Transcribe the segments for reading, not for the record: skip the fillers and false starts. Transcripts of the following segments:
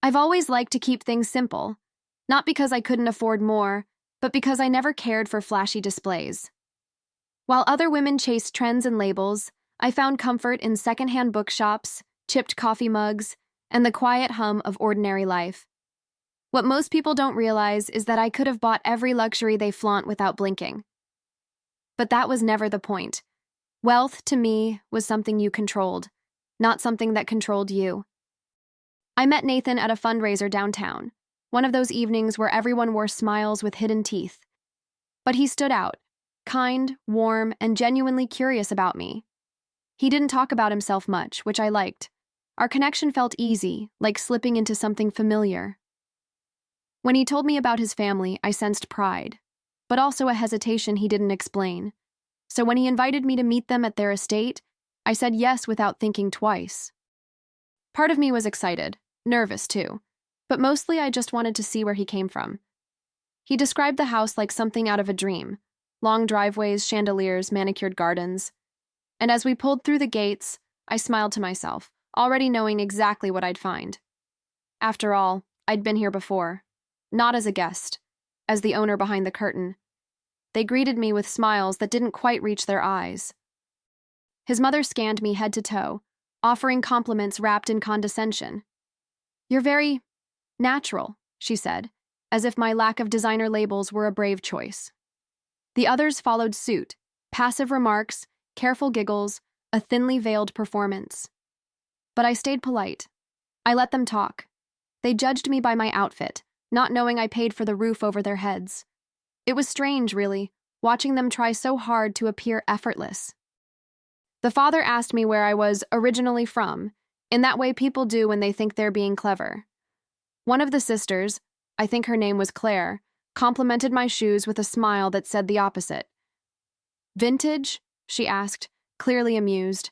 I've always liked to keep things simple, not because I couldn't afford more, but because I never cared for flashy displays. While other women chased trends and labels, I found comfort in secondhand bookshops, chipped coffee mugs, and the quiet hum of ordinary life. What most people don't realize is that I could have bought every luxury they flaunt without blinking. But that was never the point. Wealth, to me, was something you controlled, not something that controlled you. I met Nathan at a fundraiser downtown, one of those evenings where everyone wore smiles with hidden teeth. But he stood out, kind, warm, and genuinely curious about me. He didn't talk about himself much, which I liked. Our connection felt easy, like slipping into something familiar. When he told me about his family, I sensed pride, but also a hesitation he didn't explain. So when he invited me to meet them at their estate, I said yes without thinking twice. Part of me was excited, nervous too, but mostly I just wanted to see where he came from. He described the house like something out of a dream: long driveways, chandeliers, manicured gardens. And as we pulled through the gates, I smiled to myself, already knowing exactly what I'd find. After all, I'd been here before, not as a guest, as the owner behind the curtain. They greeted me with smiles that didn't quite reach their eyes. His mother scanned me head to toe, offering compliments wrapped in condescension. "You're very natural," she said, as if my lack of designer labels were a brave choice. The others followed suit, passive remarks, careful giggles, a thinly veiled performance. But I stayed polite. I let them talk. They judged me by my outfit, not knowing I paid for the roof over their heads. It was strange, really, watching them try so hard to appear effortless. The father asked me where I was originally from, in that way people do when they think they're being clever. One of the sisters, I think her name was Claire, complimented my shoes with a smile that said the opposite. "Vintage?" she asked, clearly amused.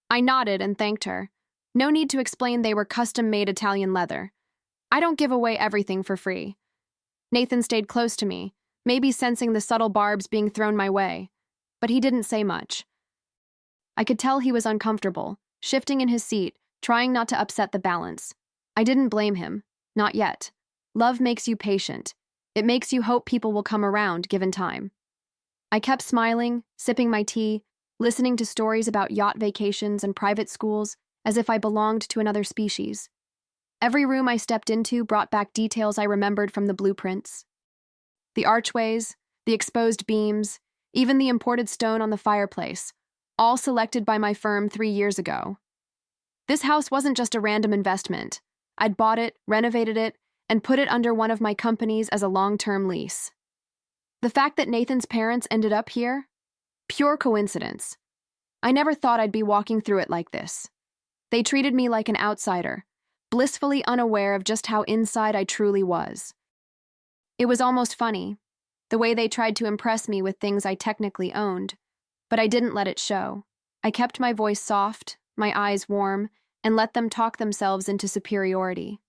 I nodded and thanked her. No need to explain they were custom-made Italian leather. I don't give away everything for free. Nathan stayed close to me, maybe sensing the subtle barbs being thrown my way, but he didn't say much. I could tell he was uncomfortable, shifting in his seat, trying not to upset the balance. I didn't blame him, not yet. Love makes you patient. It makes you hope people will come around, given time. I kept smiling, sipping my tea, listening to stories about yacht vacations and private schools as if I belonged to another species. Every room I stepped into brought back details I remembered from the blueprints. The archways, the exposed beams, even the imported stone on the fireplace, all selected by my firm 3 years ago. This house wasn't just a random investment. I'd bought it, renovated it, and put it under one of my companies as a long-term lease. The fact that Nathan's parents ended up here? Pure coincidence. I never thought I'd be walking through it like this. They treated me like an outsider, blissfully unaware of just how inside I truly was. It was almost funny, the way they tried to impress me with things I technically owned, but I didn't let it show. I kept my voice soft, my eyes warm, and let them talk themselves into superiority.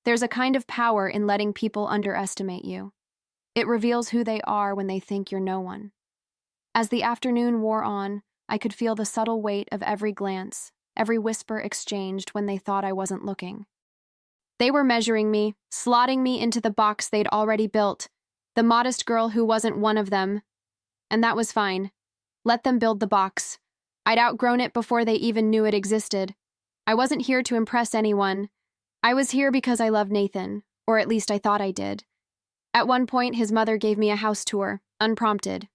There's a kind of power in letting people underestimate you. It reveals who they are when they think you're no one. As the afternoon wore on, I could feel the subtle weight of every glance, every whisper exchanged when they thought I wasn't looking. They were measuring me, slotting me into the box they'd already built, the modest girl who wasn't one of them. And that was fine. Let them build the box. I'd outgrown it before they even knew it existed. I wasn't here to impress anyone. I was here because I loved Nathan, or at least I thought I did. At one point, his mother gave me a house tour, unprompted.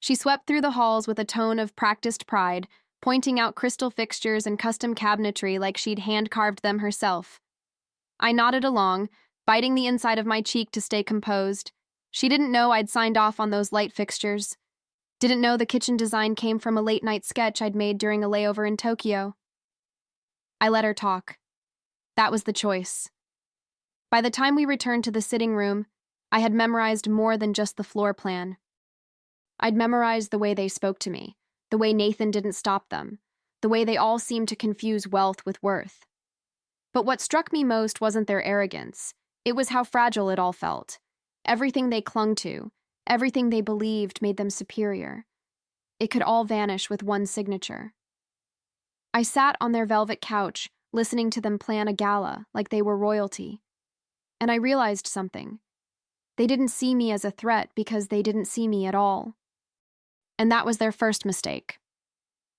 She swept through the halls with a tone of practiced pride, pointing out crystal fixtures and custom cabinetry like she'd hand-carved them herself. I nodded along, biting the inside of my cheek to stay composed. She didn't know I'd signed off on those light fixtures. Didn't know the kitchen design came from a late-night sketch I'd made during a layover in Tokyo. I let her talk. That was the choice. By the time we returned to the sitting room, I had memorized more than just the floor plan. I'd memorized the way they spoke to me, the way Nathan didn't stop them, the way they all seemed to confuse wealth with worth. But what struck me most wasn't their arrogance. It was how fragile it all felt. Everything they clung to, everything they believed made them superior. It could all vanish with one signature. I sat on their velvet couch, listening to them plan a gala like they were royalty. And I realized something. They didn't see me as a threat because they didn't see me at all. And that was their first mistake.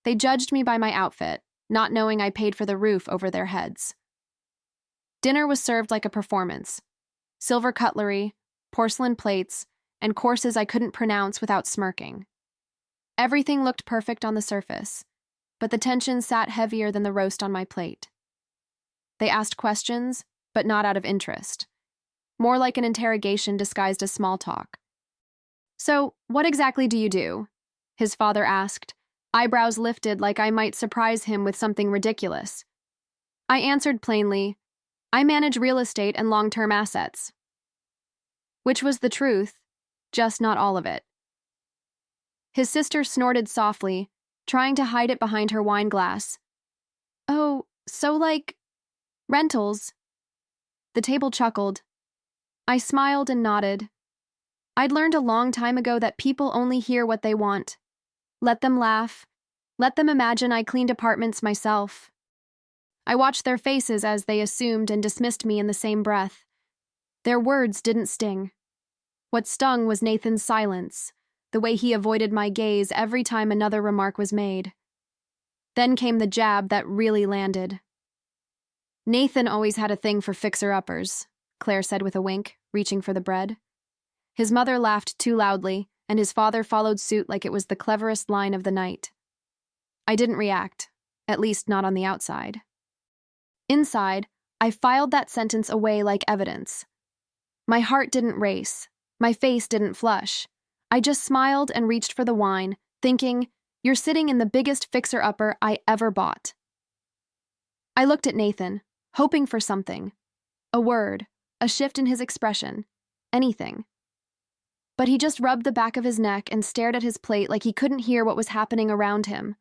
They judged me by my outfit, not knowing I paid for the roof over their heads. Dinner was served like a performance. Silver cutlery, porcelain plates, and courses I couldn't pronounce without smirking. Everything looked perfect on the surface, but the tension sat heavier than the roast on my plate. They asked questions, but not out of interest. More like an interrogation disguised as small talk. "So, what exactly do you do?" his father asked, eyebrows lifted like I might surprise him with something ridiculous. I answered plainly, "I manage real estate and long-term assets." Which was the truth, just not all of it. His sister snorted softly, trying to hide it behind her wine glass. "Oh, so like rentals." The table chuckled. I smiled and nodded. I'd learned a long time ago that people only hear what they want. Let them laugh. Let them imagine I cleaned apartments myself. I watched their faces as they assumed and dismissed me in the same breath. Their words didn't sting. What stung was Nathan's silence, the way he avoided my gaze every time another remark was made. Then came the jab that really landed. "Nathan always had a thing for fixer-uppers," Claire said with a wink, reaching for the bread. His mother laughed too loudly, and his father followed suit like it was the cleverest line of the night. I didn't react, at least not on the outside. Inside, I filed that sentence away like evidence. My heart didn't race. My face didn't flush. I just smiled and reached for the wine, thinking, "You're sitting in the biggest fixer-upper I ever bought." I looked at Nathan, hoping for something. A word, a shift in his expression, anything. But he just rubbed the back of his neck and stared at his plate like he couldn't hear what was happening around him.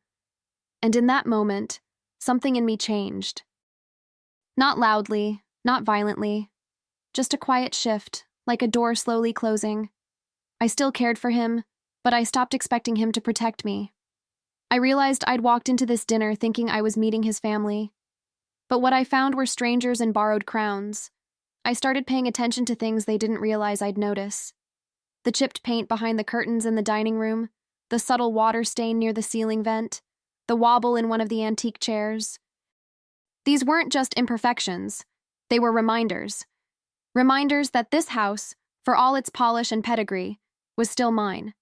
And in that moment, something in me changed. Not loudly, not violently, just a quiet shift, like a door slowly closing. I still cared for him, but I stopped expecting him to protect me. I realized I'd walked into this dinner thinking I was meeting his family. But what I found were strangers in borrowed crowns. I started paying attention to things they didn't realize I'd notice. The chipped paint behind the curtains in the dining room, the subtle water stain near the ceiling vent, the wobble in one of the antique chairs. These weren't just imperfections. They were reminders. Reminders that this house, for all its polish and pedigree, was still mine.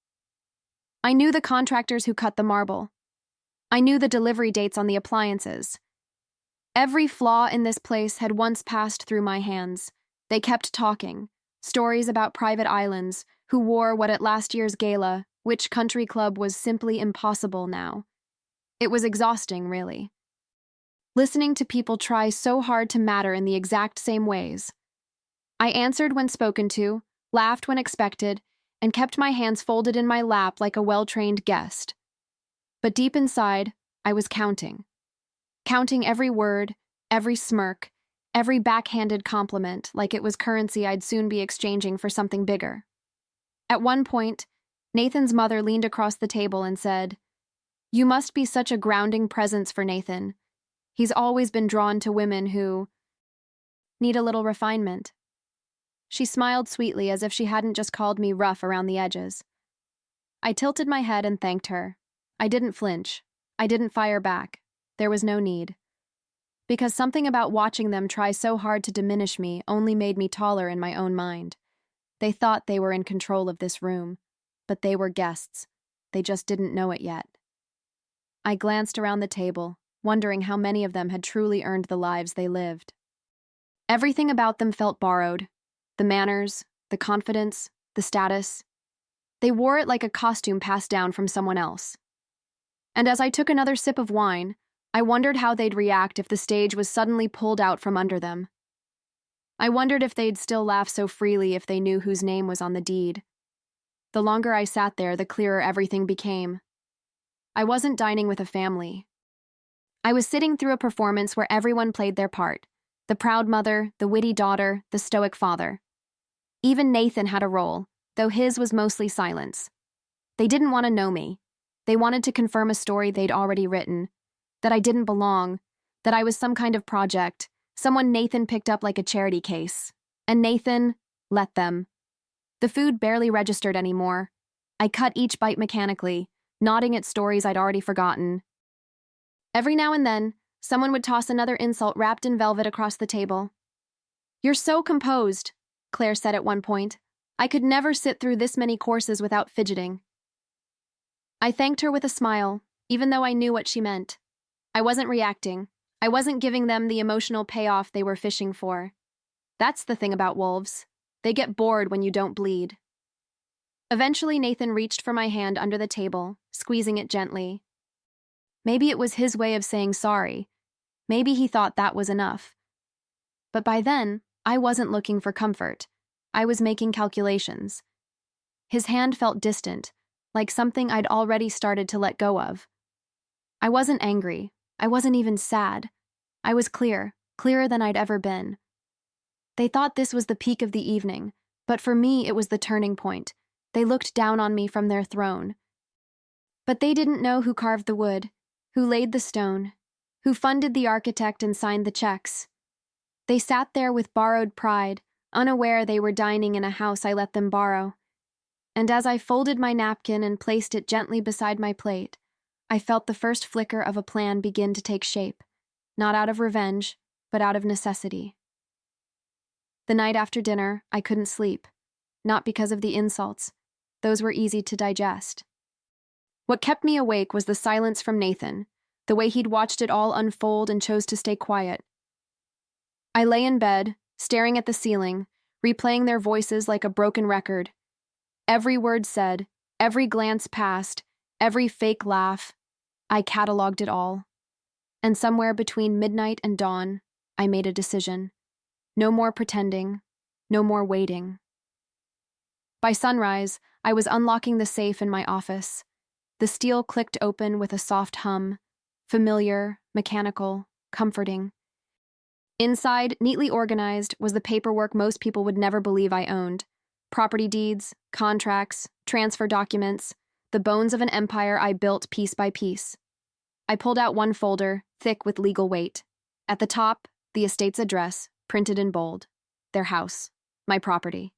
I knew the contractors who cut the marble. I knew the delivery dates on the appliances. Every flaw in this place had once passed through my hands. They kept talking, stories about private islands, who wore what at last year's gala, which country club was simply impossible now. It was exhausting, really. Listening to people try so hard to matter in the exact same ways. I answered when spoken to, laughed when expected, and kept my hands folded in my lap like a well-trained guest. But deep inside, I was counting. Counting every word, every smirk, every backhanded compliment like it was currency I'd soon be exchanging for something bigger. At one point, Nathan's mother leaned across the table and said, "You must be such a grounding presence for Nathan. He's always been drawn to women who need a little refinement." She smiled sweetly as if she hadn't just called me rough around the edges. I tilted my head and thanked her. I didn't flinch. I didn't fire back. There was no need. Because something about watching them try so hard to diminish me only made me taller in my own mind. They thought they were in control of this room, but they were guests. They just didn't know it yet. I glanced around the table, wondering how many of them had truly earned the lives they lived. Everything about them felt borrowed. The manners, the confidence, the status. They wore it like a costume passed down from someone else. And as I took another sip of wine, I wondered how they'd react if the stage was suddenly pulled out from under them. I wondered if they'd still laugh so freely if they knew whose name was on the deed. The longer I sat there, the clearer everything became. I wasn't dining with a family. I was sitting through a performance where everyone played their part. The proud mother, the witty daughter, the stoic father. Even Nathan had a role, though his was mostly silence. They didn't want to know me. They wanted to confirm a story they'd already written, that I didn't belong, that I was some kind of project, someone Nathan picked up like a charity case. And Nathan let them. The food barely registered anymore. I cut each bite mechanically, nodding at stories I'd already forgotten. Every now and then, someone would toss another insult wrapped in velvet across the table. "You're so composed," Claire said at one point. "I could never sit through this many courses without fidgeting." I thanked her with a smile, even though I knew what she meant. I wasn't reacting. I wasn't giving them the emotional payoff they were fishing for. That's the thing about wolves. They get bored when you don't bleed. Eventually, Nathan reached for my hand under the table, squeezing it gently. Maybe it was his way of saying sorry. Maybe he thought that was enough. But by then, I wasn't looking for comfort. I was making calculations. His hand felt distant, like something I'd already started to let go of. I wasn't angry. I wasn't even sad. I was clearer than I'd ever been. They thought this was the peak of the evening, but for me it was the turning point. They looked down on me from their throne. But they didn't know who carved the wood, who laid the stone, who funded the architect and signed the checks. They sat there with borrowed pride, unaware they were dining in a house I let them borrow. And as I folded my napkin and placed it gently beside my plate, I felt the first flicker of a plan begin to take shape, not out of revenge, but out of necessity. The night after dinner, I couldn't sleep, not because of the insults. Those were easy to digest. What kept me awake was the silence from Nathan, the way he'd watched it all unfold and chose to stay quiet. I lay in bed, staring at the ceiling, replaying their voices like a broken record. Every word said, every glance passed, every fake laugh, I cataloged it all. And somewhere between midnight and dawn, I made a decision. No more pretending, no more waiting. By sunrise, I was unlocking the safe in my office. The steel clicked open with a soft hum, familiar, mechanical, comforting. Inside, neatly organized, was the paperwork most people would never believe I owned. Property deeds, contracts, transfer documents, the bones of an empire I built piece by piece. I pulled out one folder, thick with legal weight. At the top, the estate's address, printed in bold. Their house, my property.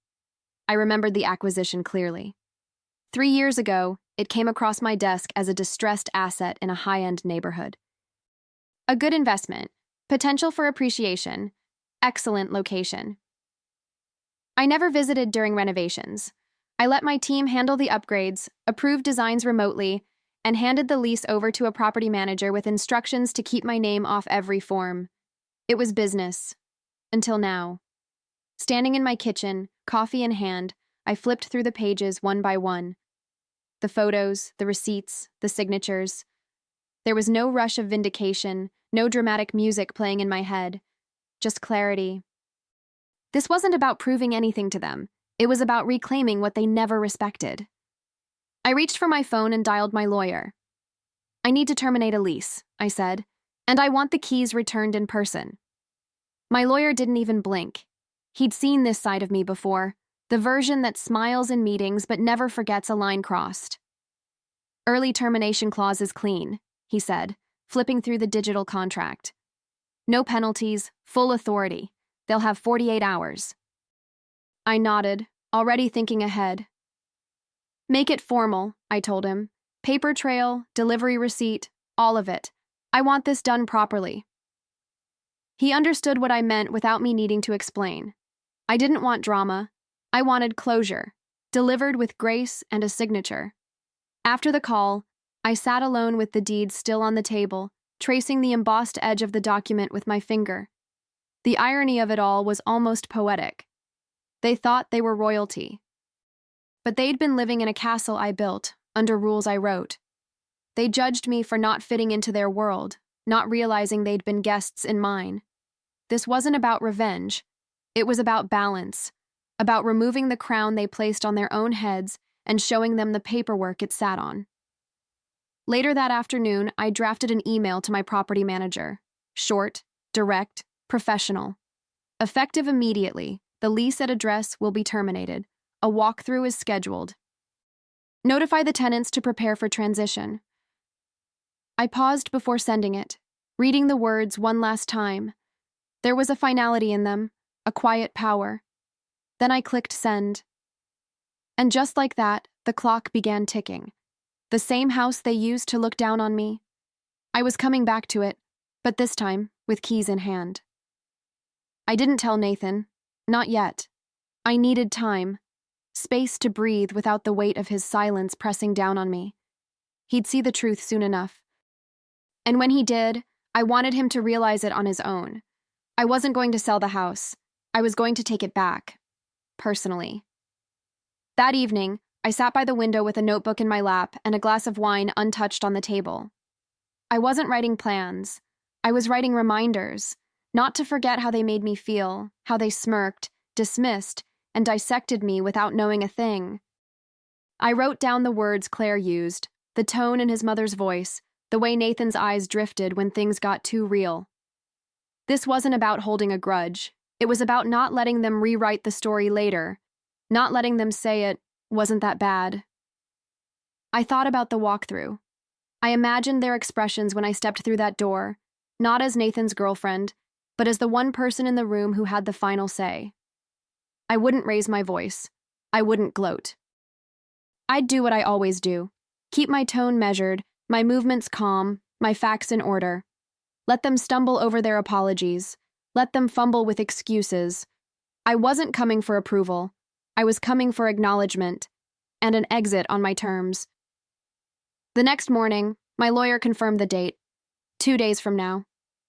I remembered the acquisition clearly. 3 years ago, it came across my desk as a distressed asset in a high-end neighborhood. A good investment, potential for appreciation, excellent location. I never visited during renovations. I let my team handle the upgrades, approved designs remotely, and handed the lease over to a property manager with instructions to keep my name off every form. It was business. Until now. Standing in my kitchen, coffee in hand, I flipped through the pages one by one. The photos, the receipts, the signatures. There was no rush of vindication, no dramatic music playing in my head. Just clarity. This wasn't about proving anything to them. It was about reclaiming what they never respected. I reached for my phone and dialed my lawyer. "I need to terminate a lease," I said, "and I want the keys returned in person." My lawyer didn't even blink. He'd seen this side of me before, the version that smiles in meetings but never forgets a line crossed. "Early termination clause is clean," he said, flipping through the digital contract. "No penalties, full authority. They'll have 48 hours. I nodded, already thinking ahead. "Make it formal," I told him. "Paper trail, delivery receipt, all of it. I want this done properly." He understood what I meant without me needing to explain. I didn't want drama. I wanted closure, delivered with grace and a signature. After the call, I sat alone with the deed still on the table, tracing the embossed edge of the document with my finger. The irony of it all was almost poetic. They thought they were royalty. But they'd been living in a castle I built, under rules I wrote. They judged me for not fitting into their world, not realizing they'd been guests in mine. This wasn't about revenge. It was about balance, about removing the crown they placed on their own heads and showing them the paperwork it sat on. Later that afternoon, I drafted an email to my property manager. Short, direct, professional. Effective immediately, the lease at address will be terminated. A walkthrough is scheduled. Notify the tenants to prepare for transition. I paused before sending it. reading the words one last time. There was a finality in them, a quiet power. Then I clicked send. And just like that, the clock began ticking. The same house they used to look down on me. I was coming back to it, but this time with keys in hand. I didn't tell Nathan. Not yet. I needed time. Space to breathe without the weight of his silence pressing down on me. He'd see the truth soon enough. And when he did, I wanted him to realize it on his own. I wasn't going to sell the house. I was going to take it back. Personally. That evening, I sat by the window with a notebook in my lap and a glass of wine untouched on the table. I wasn't writing plans. I was writing reminders, not to forget how they made me feel, how they smirked, dismissed, and dissected me without knowing a thing. I wrote down the words Claire used, the tone in his mother's voice, the way Nathan's eyes drifted when things got too real. This wasn't about holding a grudge. It was about not letting them rewrite the story later, not letting them say it wasn't that bad. I thought about the walkthrough. I imagined their expressions when I stepped through that door, not as Nathan's girlfriend, but as the one person in the room who had the final say. I wouldn't raise my voice. I wouldn't gloat. I'd do what I always do. Keep my tone measured, my movements calm, my facts in order. Let them stumble over their apologies. Let them fumble with excuses. I wasn't coming for approval. I was coming for acknowledgement and an exit on my terms. The next morning, my lawyer confirmed the date. 2 days from now.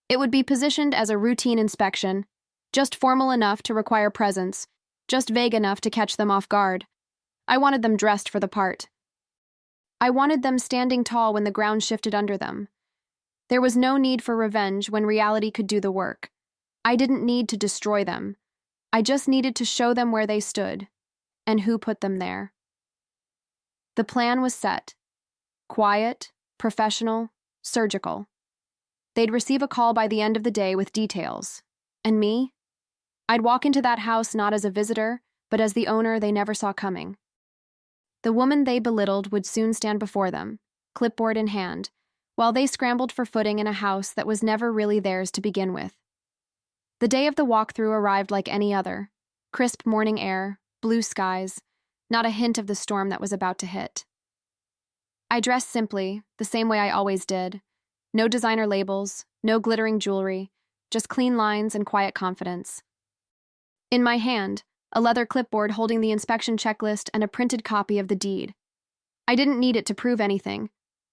It would be positioned as a routine inspection, just formal enough to require presence, just vague enough to catch them off guard. I wanted them dressed for the part. I wanted them standing tall when the ground shifted under them. There was no need for revenge when reality could do the work. I didn't need to destroy them. I just needed to show them where they stood, and who put them there. The plan was set. Quiet, professional, surgical. They'd receive a call by the end of the day with details. And me? I'd walk into that house not as a visitor, but as the owner they never saw coming. The woman they belittled would soon stand before them, clipboard in hand, while they scrambled for footing in a house that was never really theirs to begin with. The day of the walkthrough arrived like any other. Crisp morning air, blue skies, not a hint of the storm that was about to hit. I dressed simply, the same way I always did. No designer labels, no glittering jewelry, just clean lines and quiet confidence. In my hand, a leather clipboard holding the inspection checklist and a printed copy of the deed. I didn't need it to prove anything,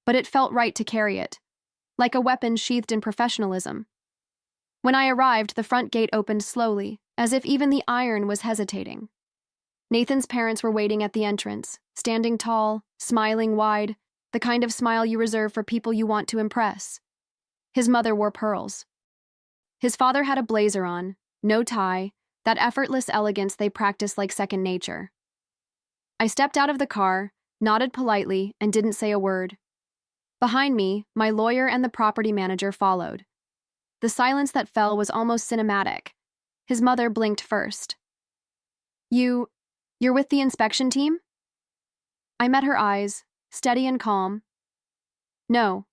but it felt right to carry it, like a weapon sheathed in professionalism. When I arrived, the front gate opened slowly, as if even the iron was hesitating. Nathan's parents were waiting at the entrance, standing tall, smiling wide, the kind of smile you reserve for people you want to impress. His mother wore pearls. His father had a blazer on, no tie, that effortless elegance they practiced like second nature. I stepped out of the car, nodded politely, and didn't say a word. Behind me, my lawyer and the property manager followed. The silence that fell was almost cinematic. His mother blinked first. You're with the inspection team? I met her eyes, steady and calm. No,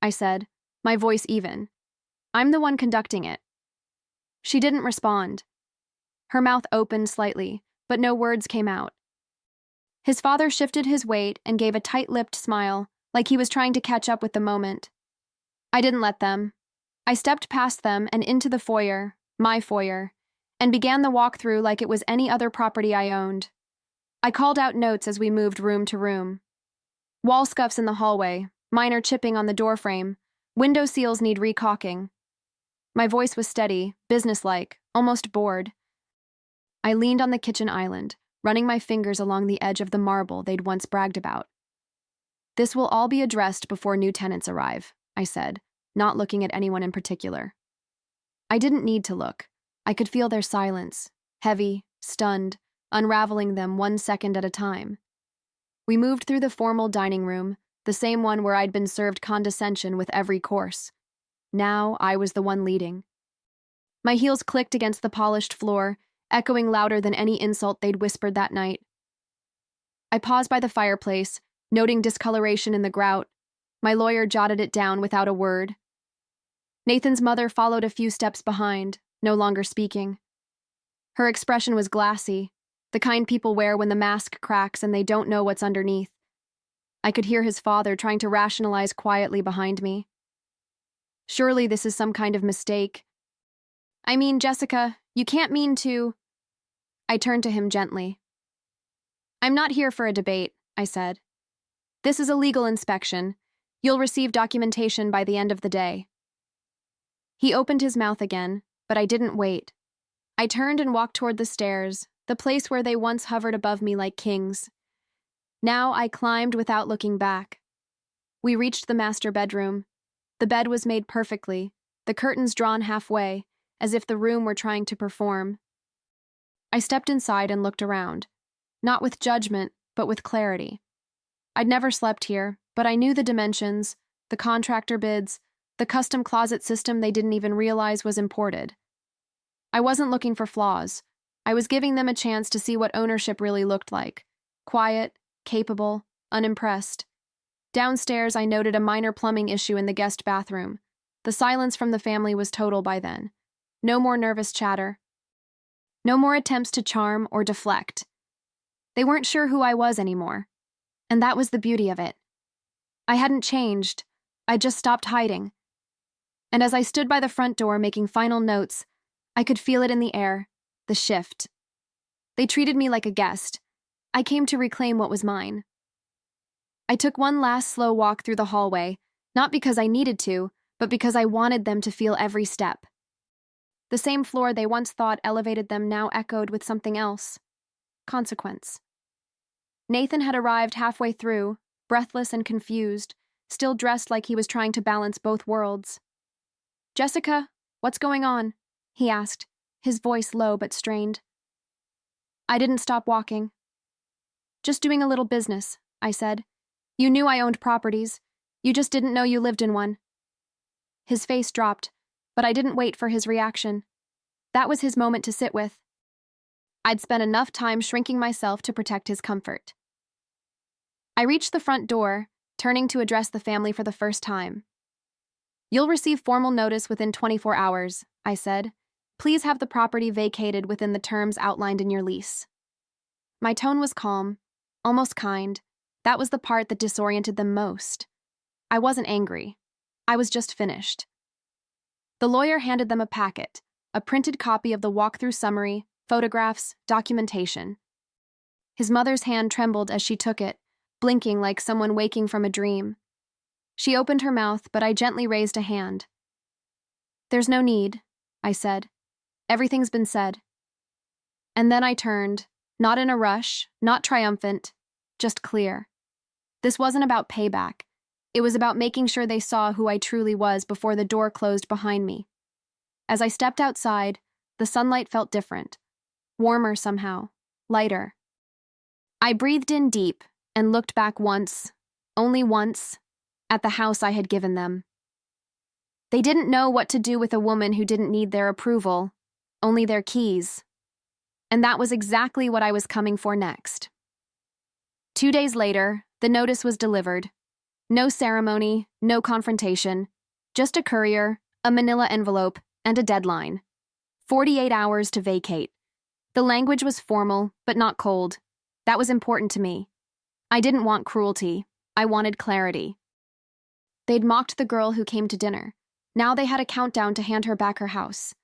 I said, my voice even. I'm the one conducting it. She didn't respond. Her mouth opened slightly, but no words came out. His father shifted his weight and gave a tight-lipped smile, like he was trying to catch up with the moment. I didn't let them. I stepped past them and into the foyer, my foyer, and began the walkthrough like it was any other property I owned. I called out notes as we moved room to room. Wall scuffs in the hallway, minor chipping on the doorframe, window seals need recaulking. My voice was steady, businesslike, almost bored. I leaned on the kitchen island, running my fingers along the edge of the marble they'd once bragged about. This will all be addressed before new tenants arrive, I said, not looking at anyone in particular. I didn't need to look. I could feel their silence, heavy, stunned, unraveling them 1 second at a time. We moved through the formal dining room, the same one where I'd been served condescension with every course. Now I was the one leading. My heels clicked against the polished floor, echoing louder than any insult they'd whispered that night. I paused by the fireplace, noting discoloration in the grout. My lawyer jotted it down without a word. Nathan's mother followed a few steps behind, no longer speaking. Her expression was glassy, the kind people wear when the mask cracks and they don't know what's underneath. I could hear his father trying to rationalize quietly behind me. Surely this is some kind of mistake. I mean, Jessica, you can't mean to... I turned to him gently. I'm not here for a debate, I said. This is a legal inspection. You'll receive documentation by the end of the day. He opened his mouth again, but I didn't wait. I turned and walked toward the stairs, the place where they once hovered above me like kings. Now I climbed without looking back. We reached the master bedroom. The bed was made perfectly, the curtains drawn halfway, as if the room were trying to perform. I stepped inside and looked around, not with judgment, but with clarity. I'd never slept here, but I knew the dimensions, the contractor bids, the custom closet system they didn't even realize was imported. I wasn't looking for flaws. I was giving them a chance to see what ownership really looked like. Quiet, capable, unimpressed. Downstairs, I noted a minor plumbing issue in the guest bathroom. The silence from the family was total by then. No more nervous chatter. No more attempts to charm or deflect. They weren't sure who I was anymore. And that was the beauty of it. I hadn't changed. I just stopped hiding. And as I stood by the front door making final notes, I could feel it in the air, the shift. They treated me like a guest. I came to reclaim what was mine. I took one last slow walk through the hallway, not because I needed to, but because I wanted them to feel every step. The same floor they once thought elevated them now echoed with something else. Consequence. Nathan had arrived halfway through, breathless and confused, still dressed like he was trying to balance both worlds. Jessica, what's going on? He asked, his voice low but strained. I didn't stop walking. Just doing a little business, I said. You knew I owned properties. You just didn't know you lived in one. His face dropped, but I didn't wait for his reaction. That was his moment to sit with. I'd spent enough time shrinking myself to protect his comfort. I reached the front door, turning to address the family for the first time. You'll receive formal notice within 24 hours, I said. Please have the property vacated within the terms outlined in your lease. My tone was calm, almost kind. That was the part that disoriented them most. I wasn't angry. I was just finished. The lawyer handed them a packet, a printed copy of the walkthrough summary, photographs, documentation. His mother's hand trembled as she took it, blinking like someone waking from a dream. She opened her mouth, but I gently raised a hand. There's no need, I said. Everything's been said. And then I turned, not in a rush, not triumphant, just clear. This wasn't about payback. It was about making sure they saw who I truly was before the door closed behind me. As I stepped outside, the sunlight felt different, warmer somehow, lighter. I breathed in deep and looked back once, only once, at the house I had given them. They didn't know what to do with a woman who didn't need their approval, only their keys. And that was exactly what I was coming for next. 2 days later, the notice was delivered. No ceremony, no confrontation, just a courier, a manila envelope, and a deadline. 48 hours to vacate. The language was formal, but not cold. That was important to me. I didn't want cruelty. I wanted clarity. They'd mocked the girl who came to dinner. Now they had a countdown to hand her back her house.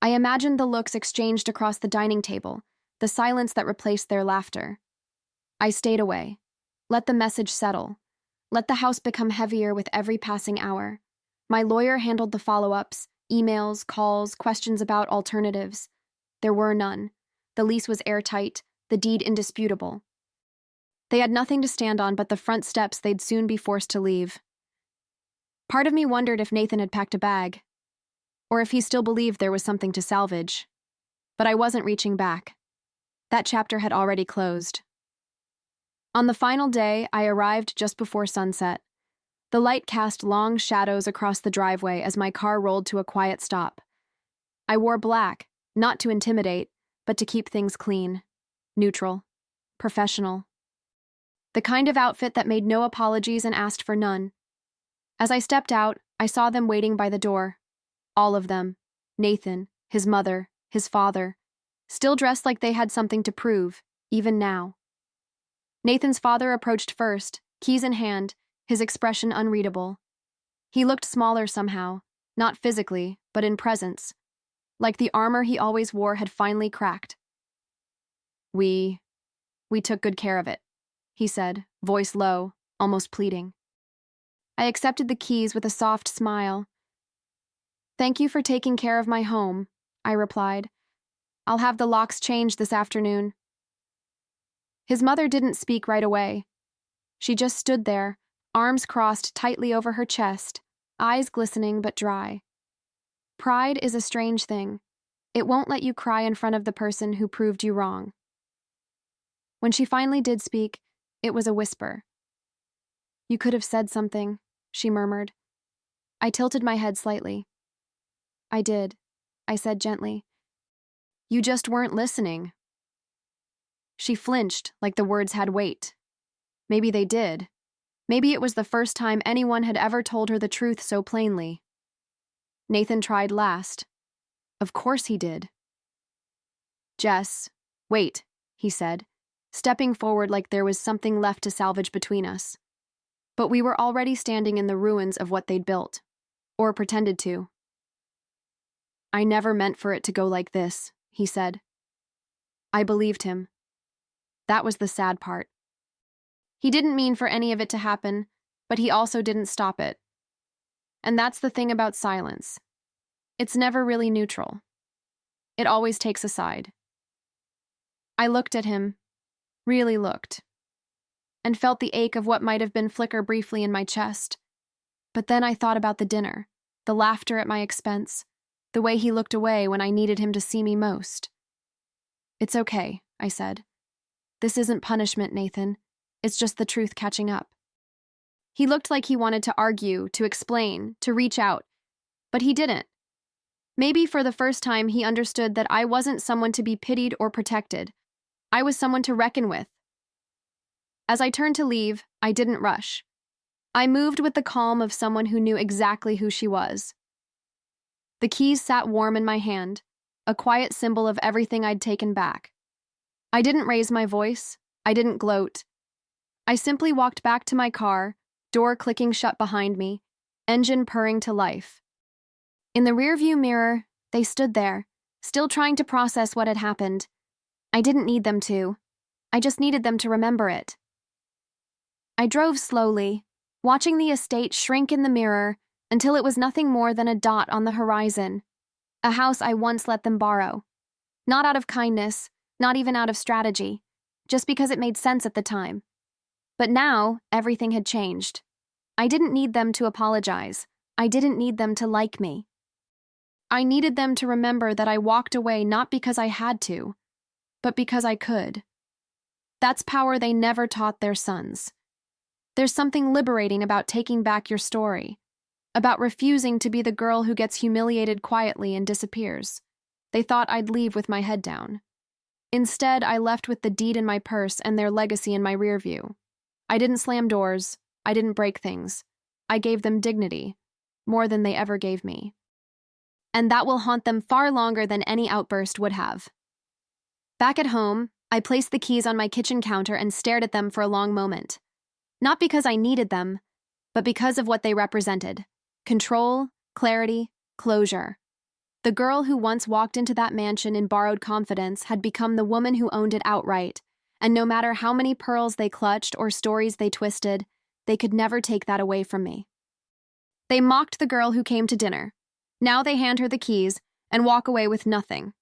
I imagined the looks exchanged across the dining table, the silence that replaced their laughter. I stayed away. Let the message settle. Let the house become heavier with every passing hour. My lawyer handled the follow-ups, emails, calls, questions about alternatives. There were none. The lease was airtight, the deed indisputable. They had nothing to stand on but the front steps they'd soon be forced to leave. Part of me wondered if Nathan had packed a bag, or if he still believed there was something to salvage. But I wasn't reaching back. That chapter had already closed. On the final day, I arrived just before sunset. The light cast long shadows across the driveway as my car rolled to a quiet stop. I wore black, not to intimidate, but to keep things clean, neutral, professional. The kind of outfit that made no apologies and asked for none. As I stepped out, I saw them waiting by the door. All of them. Nathan, his mother, his father. Still dressed like they had something to prove, even now. Nathan's father approached first, keys in hand, his expression unreadable. He looked smaller somehow, not physically, but in presence, like the armor he always wore had finally cracked. We took good care of it, he said, voice low, almost pleading. I accepted the keys with a soft smile. Thank you for taking care of my home, I replied. I'll have the locks changed this afternoon. His mother didn't speak right away. She just stood there, arms crossed tightly over her chest, eyes glistening but dry. Pride is a strange thing. It won't let you cry in front of the person who proved you wrong. When she finally did speak, it was a whisper. You could have said something, she murmured. I tilted my head slightly. I did, I said gently. You just weren't listening. She flinched like the words had weight. Maybe they did. Maybe it was the first time anyone had ever told her the truth so plainly. Nathan tried last. Of course he did. Jess, wait, he said, stepping forward like there was something left to salvage between us. But we were already standing in the ruins of what they'd built, or pretended to. I never meant for it to go like this, he said. I believed him. That was the sad part. He didn't mean for any of it to happen, but he also didn't stop it. And that's the thing about silence. It's never really neutral. It always takes a side. I looked at him, really looked, and felt the ache of what might have been flicker briefly in my chest. But then I thought about the dinner, the laughter at my expense, the way he looked away when I needed him to see me most. It's okay, I said. This isn't punishment, Nathan. It's just the truth catching up. He looked like he wanted to argue, to explain, to reach out, but he didn't. Maybe for the first time he understood that I wasn't someone to be pitied or protected. I was someone to reckon with. As I turned to leave, I didn't rush. I moved with the calm of someone who knew exactly who she was. The keys sat warm in my hand, a quiet symbol of everything I'd taken back. I didn't raise my voice. I didn't gloat. I simply walked back to my car, door clicking shut behind me, engine purring to life. In the rearview mirror, they stood there, still trying to process what had happened. I didn't need them to. I just needed them to remember it. I drove slowly, watching the estate shrink in the mirror until it was nothing more than a dot on the horizon, a house I once let them borrow. Not out of kindness, not even out of strategy, just because it made sense at the time. But now, everything had changed. I didn't need them to apologize. I didn't need them to like me. I needed them to remember that I walked away not because I had to, but because I could. That's power they never taught their sons. There's something liberating about taking back your story, about refusing to be the girl who gets humiliated quietly and disappears. They thought I'd leave with my head down. Instead, I left with the deed in my purse and their legacy in my rear view. I didn't slam doors. I didn't break things. I gave them dignity, more than they ever gave me. And that will haunt them far longer than any outburst would have. Back at home, I placed the keys on my kitchen counter and stared at them for a long moment. Not because I needed them, but because of what they represented. Control, clarity, closure. The girl who once walked into that mansion in borrowed confidence had become the woman who owned it outright, and no matter how many pearls they clutched or stories they twisted, they could never take that away from me. They mocked the girl who came to dinner. Now they hand her the keys and walk away with nothing.